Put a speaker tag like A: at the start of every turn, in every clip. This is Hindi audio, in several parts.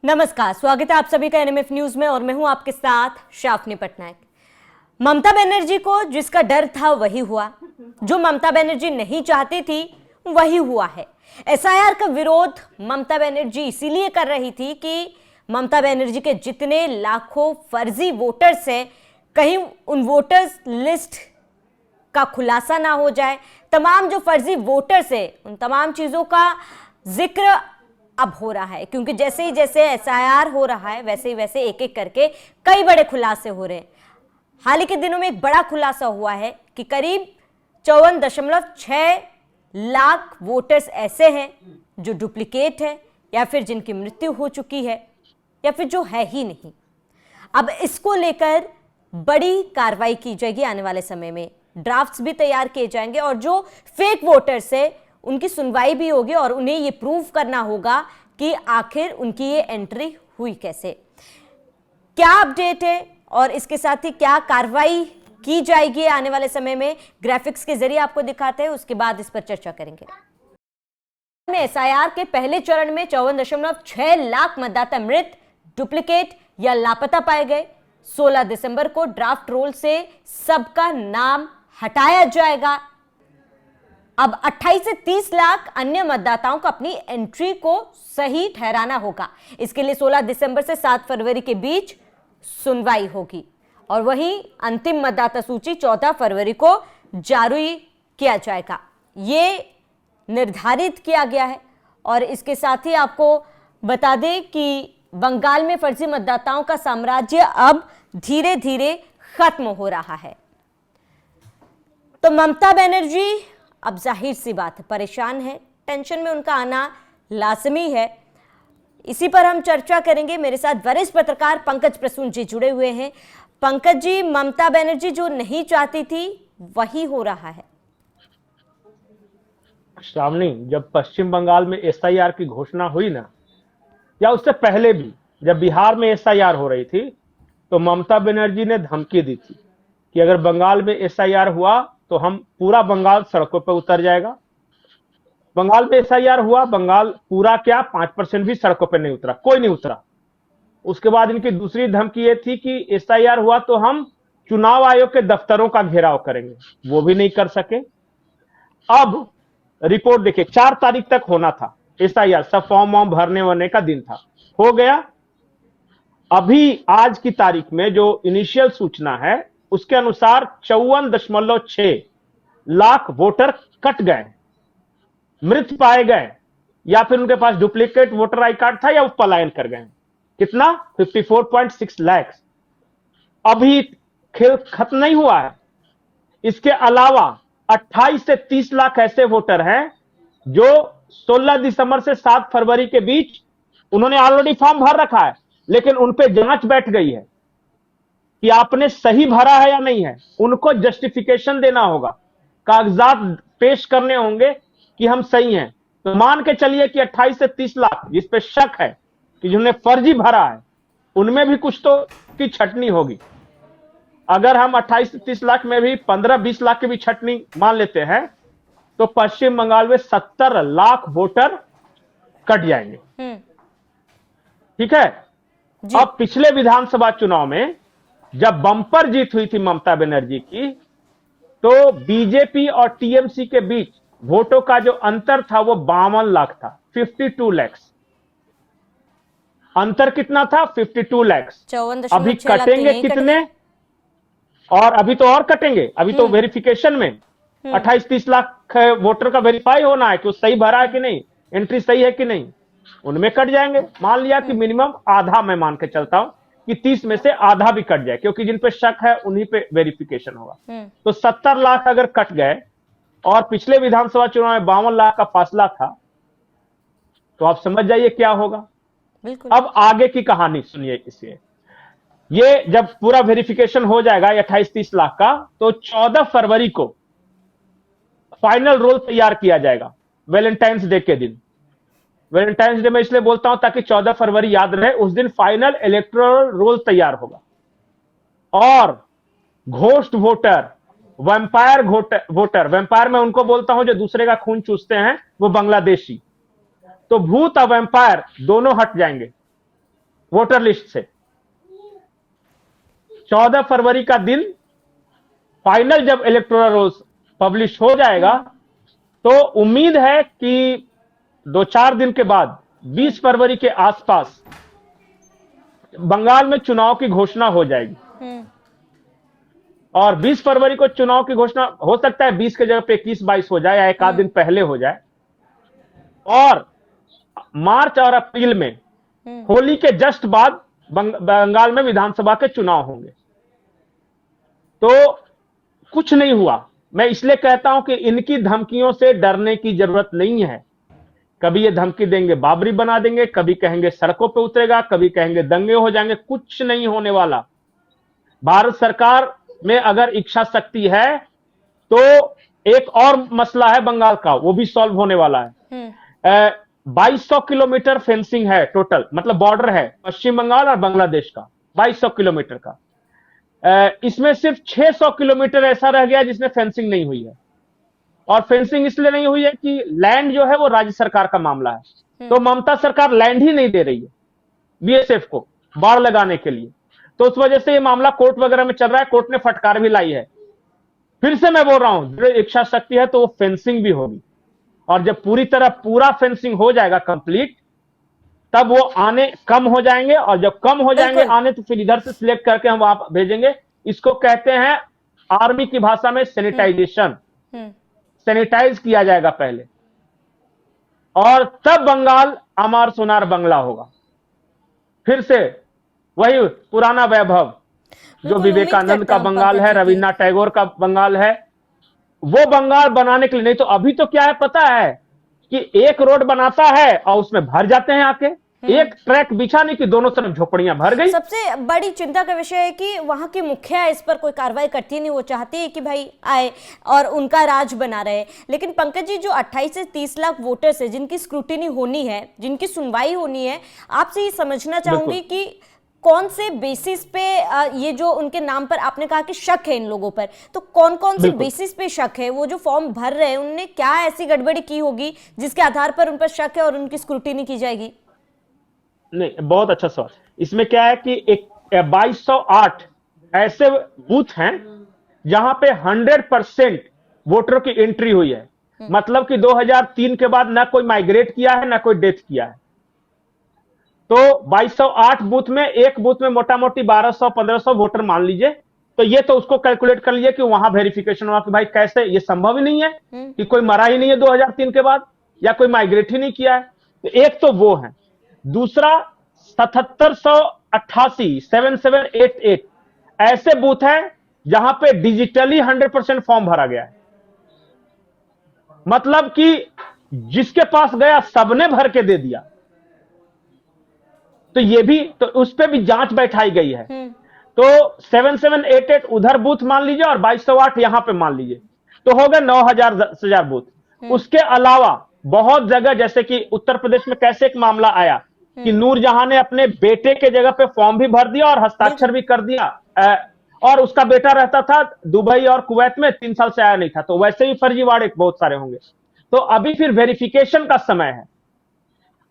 A: नमस्कार, स्वागत है आप सभी का एनएमएफ न्यूज में और मैं हूं आपके साथ शाफनी पटनायक। ममता बनर्जी को जिसका डर था वही हुआ, जो ममता बनर्जी नहीं चाहती थी वही हुआ है। एसआईआर का विरोध ममता बनर्जी इसीलिए कर रही थी कि ममता बनर्जी के जितने लाखों फर्जी वोटर्स हैं, कहीं उन वोटर्स लिस्ट का खुलासा ना हो जाए। तमाम जो फर्जी वोटर्स हैं उन तमाम चीजों का जिक्र अब हो रहा है, क्योंकि जैसे ही जैसे एसआईआर हो रहा है वैसे ही वैसे एक एक करके कई बड़े खुलासे हो रहे हैं। हाल ही के दिनों में एक बड़ा खुलासा हुआ है कि करीब 54.6 लाख वोटर्स ऐसे हैं जो डुप्लीकेट है या फिर जिनकी मृत्यु हो चुकी है या फिर जो है ही नहीं। अब इसको लेकर बड़ी कार्रवाई की जाएगी आने वाले समय में, ड्राफ्ट्स भी तैयार किए जाएंगे और जो फेक वोटर्स है उनकी सुनवाई भी होगी और उन्हें ये प्रूव करना होगा कि आखिर उनकी ये एंट्री हुई कैसे। क्या अपडेट है और इसके साथ ही क्या कार्रवाई की जाएगी आने वाले समय में, ग्राफिक्स के जरिए आपको दिखाते हैं, उसके बाद इस पर चर्चा करेंगे। एसआईआर के पहले चरण में 54.6 लाख मतदाता मृत, डुप्लीकेट या लापता पाए गए। 16 दिसंबर को ड्राफ्ट रोल से सबका नाम हटाया जाएगा। अब 28 से 30 लाख अन्य मतदाताओं को अपनी एंट्री को सही ठहराना होगा। इसके लिए 16 दिसंबर से 7 फरवरी के बीच सुनवाई होगी और वहीं अंतिम मतदाता सूची 14 फरवरी को जारी किया जाएगा, ये निर्धारित किया गया है। और इसके साथ ही आपको बता दें कि बंगाल में फर्जी मतदाताओं का साम्राज्य अब धीरे धीरे खत्म हो रहा है। तो ममता बनर्जी अब जाहिर सी बात है परेशान है, टेंशन में उनका आना लाजमी है। इसी पर हम चर्चा करेंगे। मेरे साथ वरिष्ठ पत्रकार पंकज प्रसून जी जुड़े हुए हैं। पंकज जी, ममता बनर्जी जो नहीं चाहती थी वही हो रहा है।
B: श्रावणी, जब पश्चिम बंगाल में एसआईआर की घोषणा हुई ना, या उससे पहले भी जब बिहार में एसआईआर हो रही थी, तो ममता बनर्जी ने धमकी दी थी कि अगर बंगाल में एसआईआर हुआ तो हम पूरा बंगाल सड़कों पर उतर जाएगा। बंगाल में एसआईआर हुआ, बंगाल पूरा क्या 5% भी सड़कों पर नहीं उतरा, कोई नहीं उतरा। उसके बाद इनकी दूसरी धमकी ये थी कि एसआईआर हुआ तो हम चुनाव आयोग के दफ्तरों का घेराव करेंगे, वो भी नहीं कर सके। अब रिपोर्ट देखिए, 4 तारीख तक होना था एसआईआर, सब फॉर्म वॉर्म भरने वरने का दिन था, हो गया। अभी आज की तारीख में जो इनिशियल सूचना है उसके अनुसार 54.6 लाख वोटर कट गए, मृत पाए गए, या फिर उनके पास डुप्लीकेट वोटर आई कार्ड था या वो पलायन कर गए। कितना? 54.6 लाख। अभी खेल खत्म नहीं हुआ है। इसके अलावा 28 से 30 लाख ऐसे वोटर हैं जो 16 दिसंबर से 7 फरवरी के बीच उन्होंने ऑलरेडी फॉर्म भर रखा है, लेकिन उन पे जांच बैठ गई है कि आपने सही भरा है या नहीं है। उनको जस्टिफिकेशन देना होगा, कागजात पेश करने होंगे कि हम सही हैं। तो मान के चलिए कि 28 से 30 लाख जिस पे शक है कि जिन्होंने फर्जी भरा है, उनमें भी कुछ तो की छटनी होगी। अगर हम 28 से 30 लाख में भी 15-20 लाख की भी छटनी मान लेते हैं तो पश्चिम बंगाल में 70 लाख वोटर कट जाएंगे। ठीक है। अब पिछले विधानसभा चुनाव में जब बम्पर जीत हुई थी ममता बनर्जी की, तो बीजेपी और टीएमसी के बीच वोटों का जो अंतर था वो 52 लाख था, 52 लाख। अंतर कितना था? 52 लाख। अभी कटेंगे कितने? और अभी तो और कटेंगे, अभी तो वेरिफिकेशन में 28-30 लाख वोटर का वेरीफाई होना है कि वो सही भरा है कि नहीं, एंट्री सही है कि नहीं, उनमें कट जाएंगे। मान लिया कि मिनिमम आधा, मैं मान के चलता हूं कि 30 में से आधा भी कट जाए, क्योंकि जिन पे शक है उन्हीं पे वेरिफिकेशन होगा। तो 70 लाख अगर कट गए और पिछले विधानसभा चुनाव में 52 लाख का फासला था, तो आप समझ जाइए क्या होगा। अब आगे की कहानी सुनिए। इसे ये जब पूरा वेरिफिकेशन हो जाएगा 28-30 लाख का, तो 14 फरवरी को फाइनल रोल तैयार किया जाएगा, वैलेंटाइंस डे के दिन। वैलेंटाइंस डे में इसलिए बोलता हूं ताकि 14 फरवरी याद रहे, उस दिन फाइनल इलेक्टोरल रोल तैयार होगा। और ghost voter, vampire voter, vampire मैं उनको बोलता हूं जो दूसरे का खून चूसते हैं, वो बांग्लादेशी, तो भूत और वैम्पायर दोनों हट जाएंगे। वोटर लिस्ट से। 14 फरवरी का दिन फाइनल जब इलेक्टोरल रोल्स पब्लिश हो जाएगा तो उम्मीद है कि 2-4 दिन के बाद 20 फरवरी के आसपास बंगाल में चुनाव की घोषणा हो जाएगी। और 20 फरवरी को चुनाव की घोषणा हो सकता है 20 के जगह पे 21-22 हो जाए या एक आध दिन पहले हो जाए। और मार्च और अप्रैल में होली के जस्ट बाद बंगाल में विधानसभा के चुनाव होंगे। तो कुछ नहीं हुआ। मैं इसलिए कहता हूं कि इनकी धमकियों से डरने की जरूरत नहीं है। कभी ये धमकी देंगे बाबरी बना देंगे, कभी कहेंगे सड़कों पे उतरेगा, कभी कहेंगे दंगे हो जाएंगे, कुछ नहीं होने वाला। भारत सरकार में अगर इच्छा शक्ति है तो एक और मसला है बंगाल का, वो भी सॉल्व होने वाला है। 2200 किलोमीटर फेंसिंग है टोटल, मतलब बॉर्डर है पश्चिम बंगाल और बांग्लादेश का 2200 किलोमीटर का। इसमें सिर्फ 600 किलोमीटर ऐसा रह गया जिसमें फेंसिंग नहीं हुई है। और फेंसिंग इसलिए नहीं हुई है कि लैंड जो है वो राज्य सरकार का मामला है, तो ममता सरकार लैंड ही नहीं दे रही है बीएसएफ को बाड़ लगाने के लिए। तो उस वजह से ये मामला कोर्ट वगैरह में चल रहा है, कोर्ट ने फटकार भी लाई है। फिर से मैं बोल रहा हूं, जो इच्छा शक्ति है तो वो फेंसिंग भी होगी। और जब पूरी तरह पूरा फेंसिंग हो जाएगा कंप्लीट, तब वो आने कम हो जाएंगे। और जब कम हो जाएंगे आने, तो फिर इधर से सिलेक्ट करके हम वहां भेजेंगे। इसको कहते हैं आर्मी की भाषा में सैनिटाइजेशन। सैनिटाइज किया जाएगा पहले, और तब बंगाल अमर सोनार बंगला होगा। फिर से वही पुराना वैभव जो विवेकानंद का बंगाल है, रविन्द्रनाथ टैगोर का बंगाल है, वो बंगाल बनाने के लिए। नहीं तो अभी तो क्या है पता है कि एक रोड बनाता है और उसमें भर जाते हैं आके, एक ट्रैक बिछाने की दोनों तरफ झोपड़ियां भर गई।
A: सबसे बड़ी चिंता का विषय है कि वहां की मुखिया इस पर कोई कार्रवाई करती नहीं। वो चाहती है कि भाई आए और उनका राज बना रहे। लेकिन पंकज जी, जो 28 से 30 लाख वोटर्स है जिनकी स्क्रूटिनी होनी है, जिनकी सुनवाई होनी है, आपसे ये समझना चाहूंगी कि कौन से बेसिस पे ये जो उनके नाम पर आपने कहा कि शक है इन लोगों पर, तो कौन कौन से बेसिस पे शक है? वो जो फॉर्म भर रहे हैं उनने क्या ऐसी गड़बड़ी की होगी जिसके आधार पर उन पर शक है और उनकी स्क्रूटिनी की जाएगी?
B: नहीं, बहुत अच्छा सवाल। इसमें क्या है कि एक 2208 ऐसे बूथ हैं जहां पे 100% वोटर की एंट्री हुई है। मतलब कि 2003 के बाद ना कोई माइग्रेट किया है ना कोई डेथ किया है। तो 2208 बूथ में, एक बूथ में मोटा मोटी 1200-1500 वोटर मान लीजिए। तो ये तो उसको कैलकुलेट कर लीजिए कि वहां वेरिफिकेशन हुआ कि भाई कैसे, ये संभव ही नहीं है कि कोई मरा ही नहीं है 2003 के बाद, या कोई माइग्रेट ही नहीं किया है। तो एक तो वो है। दूसरा 7788 7788 ऐसे बूथ हैं जहां पे डिजिटली 100% फॉर्म भरा गया है। मतलब कि जिसके पास गया सबने भर के दे दिया। तो ये भी, तो उस पर भी जांच बैठाई गई है। तो 7788 उधर बूथ मान लीजिए और 2208 यहां पे मान लीजिए, तो हो गए 9000 10,000 बूथ। उसके अलावा बहुत जगह, जैसे कि उत्तर प्रदेश में कैसे एक मामला आया कि नूरजहां ने अपने बेटे के जगह पे फॉर्म भी भर दिया और हस्ताक्षर भी कर दिया, और उसका बेटा रहता था दुबई और कुवैत में, 3 साल से आया नहीं था। तो वैसे भी फर्जीवाड़े बहुत सारे होंगे। तो अभी फिर वेरिफिकेशन का समय है।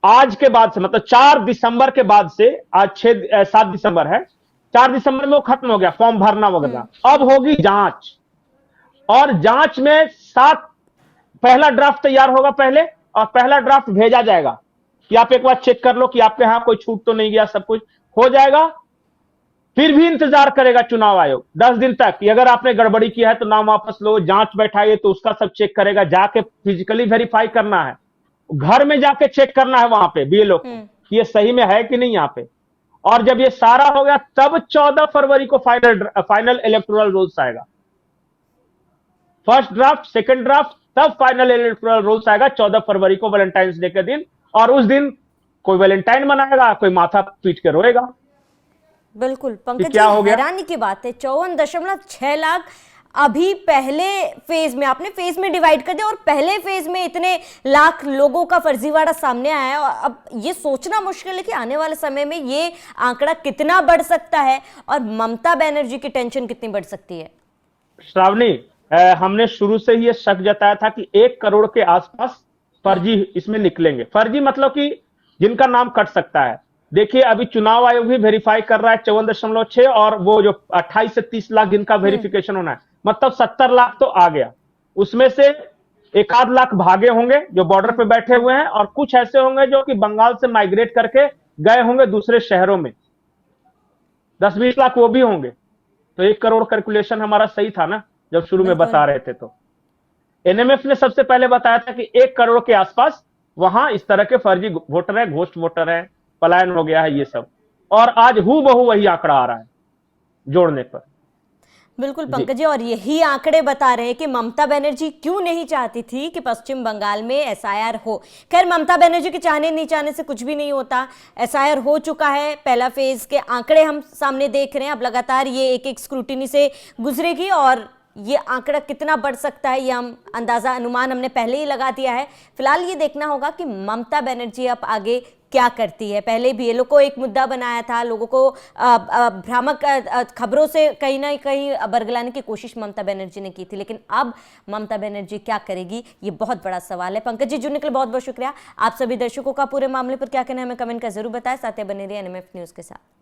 B: आज के बाद से, मतलब 4 दिसंबर के बाद से, आज 7 दिसंबर है, 4 दिसंबर में वो खत्म हो गया फॉर्म भरना वगैरह। अब होगी जांच, और जांच में 7 पहला ड्राफ्ट तैयार होगा पहले, और पहला ड्राफ्ट भेजा जाएगा कि आप एक बार चेक कर लो कि आपके यहां कोई छूट तो नहीं गया, सब कुछ हो जाएगा। फिर भी इंतजार करेगा चुनाव आयोग 10 दिन तक कि अगर आपने गड़बड़ी किया है तो नाम वापस लो, जांच बैठाइए, तो उसका सब चेक करेगा। जाके फिजिकली वेरीफाई करना है, घर में जाके चेक करना है वहां पे बीएलओ को कि ये सही में है कि नहीं यहाँ पे। और जब ये सारा हो गया तब 14 फरवरी को फाइनल इलेक्टोरल रोल्स आएगा। फर्स्ट ड्राफ्ट, सेकंड ड्राफ्ट, तब फाइनल इलेक्टोरल रोल्स आएगा 14 फरवरी को, वैलेंटाइंस डे के दिन। और उस दिन कोई वैलेंटाइन मनाएगा, कोई माथा पीट के रोएगा।
A: बिल्कुल पंकज जी, हैरानी की बात है, 54.6 लाख अभी पहले फेज में, आपने फेज में डिवाइड कर दिया और पहले फेज में इतने लाख लोगों का फर्जीवाड़ा सामने आया है। और अब ये सोचना मुश्किल है कि आने वाले समय में ये आंकड़ा कितना बढ़ सकता है और ममता बनर्जी की टेंशन कितनी बढ़ सकती है।
B: श्रावणी, हमने शुरू से ही ये शक जताया था कि 1 करोड़ के आसपास फर्जी इसमें निकलेंगे। फर्जी मतलब कि जिनका नाम कट सकता है, देखिए अभी चुनाव आयोग भी वेरीफाई कर रहा है 54.6, और वो जो 28 से 30 लाख जिनका वेरिफिकेशन होना है, मतलब 70 लाख तो आ गया। उसमें से 1 आध लाख भागे होंगे जो बॉर्डर पे बैठे हुए हैं, और कुछ ऐसे होंगे जो कि बंगाल से माइग्रेट करके गए होंगे दूसरे शहरों में, 10-20 लाख वो भी होंगे। तो 1 करोड़ कैलकुलेशन हमारा सही था ना जब शुरू में बता रहे थे। तो एनएमएफ ने सबसे पहले बताया था कि 1 करोड़ के आसपास वहां इस तरह के फर्जी वोटर है, घोस्ट वोटर है, पलायन हो गया है, ये सब। और आज हूबहू वही आंकड़ा आ रहा है जोड़ने पर।
A: बिल्कुल पंकज जी, और यही आंकड़े बता रहे हैं कि ममता बनर्जी क्यों नहीं चाहती थी कि पश्चिम बंगाल में एसआईआर हो। खैर, ममता बनर्जी के चाहने नहीं चाहने से कुछ भी नहीं होता। एसआईआर हो चुका है, पहला फेज के आंकड़े हम सामने देख रहे हैं। अब लगातार ये एक एक स्क्रूटिनी से गुजरेगी, और ये आंकड़ा कितना बढ़ सकता है ये हम अंदाजा अनुमान हमने पहले ही लगा दिया है। फिलहाल ये देखना होगा कि ममता बनर्जी अब आगे क्या करती है। पहले भी ये लोग को एक मुद्दा बनाया था, लोगों को भ्रामक खबरों से कहीं ना कहीं बरगलाने की कोशिश ममता बनर्जी ने की थी, लेकिन अब ममता बनर्जी क्या करेगी ये बहुत बड़ा सवाल है। पंकज जी जुड़ने के लिए बहुत बहुत शुक्रिया। आप सभी दर्शकों का पूरे मामले पर क्या कहना है हमें कमेंट कर जरूर बताएं। साथ ही बने रहिए एनएमएफ न्यूज के साथ।